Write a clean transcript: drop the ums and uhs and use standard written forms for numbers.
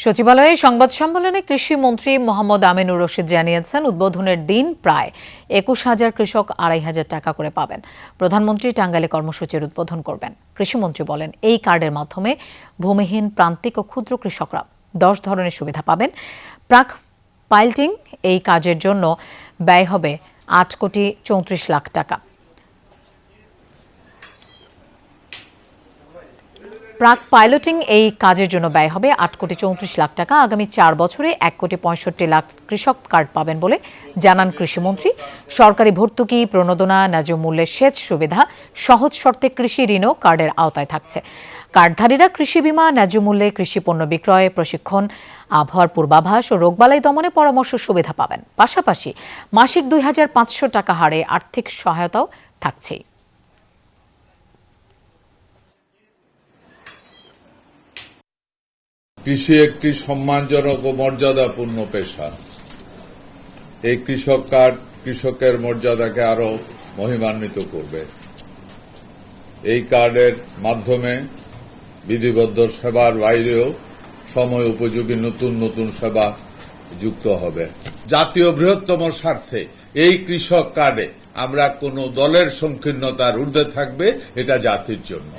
সচিবালয়ে সংবাদ সম্মেলনে কৃষিমন্ত্রী মোহাম্মদ আমিনুর রশিদ জানিয়েছেন, উদ্বোধনের দিন প্রায় ২১,০০০ কৃষক ২,৫০০ টাকা করে পাবেন। প্রধানমন্ত্রী টাঙ্গাইলে কর্মসূচির উদ্বোধন করবেন। কৃষিমন্ত্রী বলেন, এই কার্ডের মাধ্যমে ভূমিহীন, প্রান্তিক ও ক্ষুদ্র কৃষকরা ১০ ধরনের সুবিধা পাবেন। প্রাক পাইলটিং এই কাজের জন্য ব্যয় হবে ৮,৩৪,০০,০০০ টাকা। প্রাক পাইলটিং এই কাজের জন্য ব্যয় হবে ৮,৩৪,০০,০০০ টাকা। আগামী ৪ বছরে ১,৬৫,০০,০০০ কৃষক কার্ড পাবেন বলে জানান কৃষিমন্ত্রী। সরকারি ভর্তুকি, প্রণোদনা, ন্যায্য মূল্যে সেচ সুবিধা, সহজ শর্তে কৃষি ঋণও কার্ডের আওতায় থাকছে। কার্ডধারীরা কৃষি বিমা, ন্যায্য মূল্যে কৃষি পণ্য বিক্রয়, প্রশিক্ষণ, আবহাওয়ার পূর্বাভাস ও রোগবালাই দমনে পরামর্শ সুবিধা পাবেন। পাশাপাশি মাসিক ২,৫০০ টাকা হারে আর্থিক সহায়তাও থাকছে। কৃষি একটি সম্মানজনক ও মর্যাদাপূর্ণ পেশা। এই কৃষক কার্ড কৃষকের মর্যাদাকে আরো মহিমান্বিত করবে। এই কার্ডের মাধ্যমে বিধিবদ্ধ সেবার বাইরেও সময় উপযোগী নতুন নতুন সেবা যুক্ত হবে। জাতীয় বৃহত্তম স্বার্থে এই কৃষক কার্ডে আমরা কোনো দলের সংকীর্ণতার ঊর্ধ্বে থাকবে, এটা জাতির জন্য।